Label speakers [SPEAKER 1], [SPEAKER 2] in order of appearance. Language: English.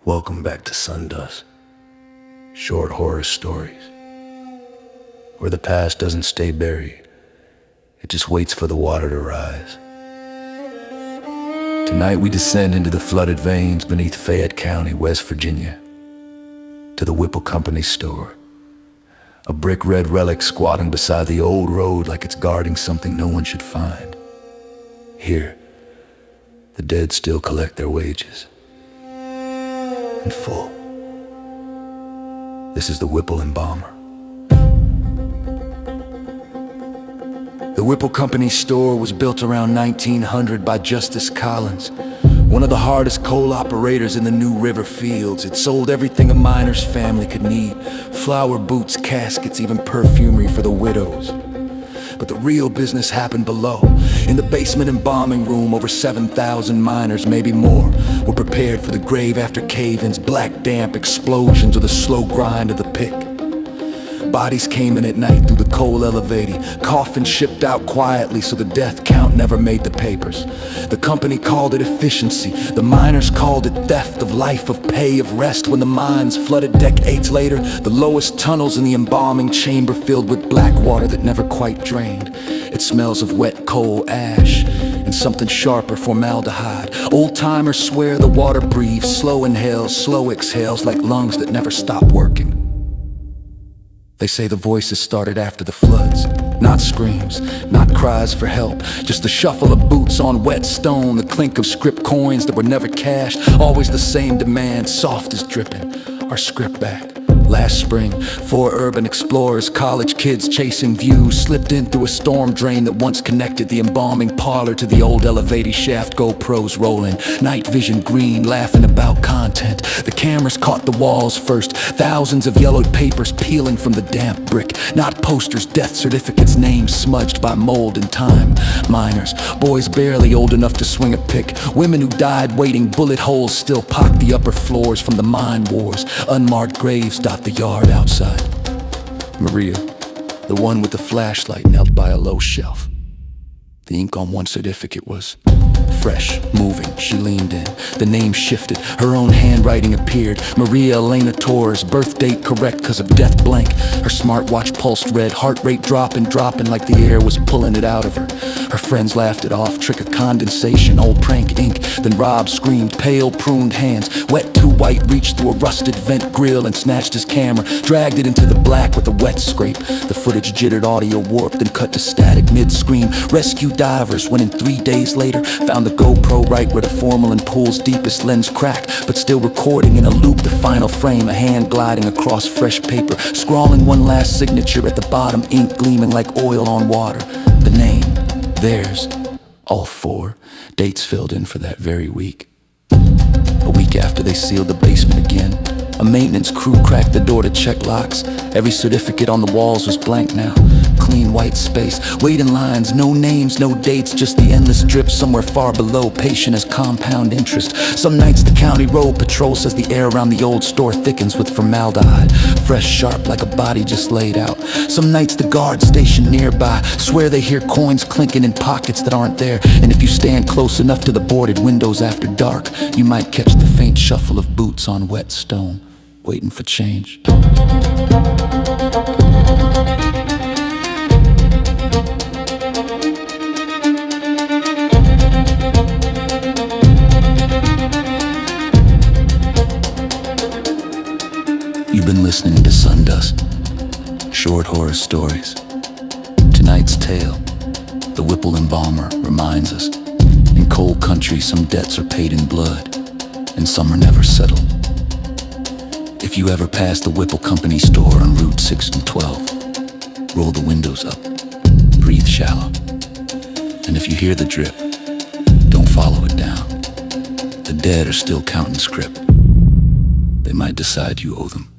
[SPEAKER 1] Welcome back to Sundust Short Horror Stories, where the past doesn't stay buried, it just waits for the water to rise. Tonight we descend into the flooded veins beneath Fayette County, West Virginia, to the Whipple Company store, a brick red relic squatting beside the old road like it's guarding something no one should find. Here, the dead still collect their wages. In full. This is the Whipple Embalmer. The Whipple Company store was built around 1900 by Justice Collins, one of the hardest coal operators in the New River fields. It sold everything a miner's family could need: flour, boots, caskets, even perfumery for the widows. But the real business happened below. In the basement embalming room, over 7,000 miners, maybe more, were prepared for the grave after cave-ins, black damp explosions, or the slow grind of the pick. Bodies came in at night through the coal elevator, coffins shipped out quietly so the death count never made the papers. The company called it efficiency, the miners called it theft of life, of pay, of rest. When the mines flooded decades later, the lowest tunnels in the embalming chamber filled with black water that never quite drained. It smells of wet coal ash and something sharper, formaldehyde. Old-timers swear the water breathes, slow inhales, slow exhales, like lungs that never stop working. They say the voices started after the floods. Not screams, not cries for help, just the shuffle of boots on wet stone, the clink of script coins that were never cashed. Always the same demand, soft as dripping: our script back. Last spring, 4 urban explorers, college kids chasing views, slipped in through a storm drain that once connected the embalming parlor to the old elevator shaft. GoPros rolling, night vision green, laughing about content. The cameras caught the walls first, thousands of yellowed papers peeling from the damp brick. Not posters, death certificates, names smudged by mold and time. Miners, boys barely old enough to swing a pick, women who died waiting, bullet holes still pocked the upper floors from the mine wars. Unmarked graves dot the yard outside. Maria, the one with the flashlight, knelt by a low shelf. The ink on one certificate was fresh, moving. She leaned in. The name shifted. Her own handwriting appeared. Maria Elena Torres, birth date correct cause of death blank. Her smartwatch pulsed red, heart rate dropping like the air was pulling it out of her. Her friends laughed it off, trick of condensation, old prank ink. Then Rob screamed, pale pruned hands, wet too white, reached through a rusted vent grill and snatched his camera, dragged it into the black with a wet scrape. The footage jittered, audio warped, then cut to static mid-scream. Rescue divers went in 3 days later, found the GoPro right where the formalin pool's deepest lens cracked, but still recording in a loop the final frame, a hand gliding across fresh paper, scrawling one last signature at the bottom, ink gleaming like oil on water. The name, theirs, all 4, dates filled in for that very week. A week after they sealed the basement again, a maintenance crew cracked the door to check locks. Every certificate on the walls was blank now. Clean white space, waiting lines, no names, no dates, just the endless drip somewhere far below, patient as compound interest. Some nights the county road patrol says the air around the old store thickens with formaldehyde, fresh, sharp, like a body just laid out. Some nights the guards stationed nearby swear they hear coins clinking in pockets that aren't there. And if you stand close enough to the boarded windows after dark, you might catch the faint shuffle of boots on wet stone, waiting for change. You've been listening to Sundust Short Horror Stories. Tonight's tale, the Whipple Embalmer, reminds us in coal country some debts are paid in blood and some are never settled. If you ever pass the Whipple Company store on Route 6 and 12, roll the windows up, breathe shallow, and if you hear the drip, don't follow it down. The dead are still counting script. They might decide you owe them.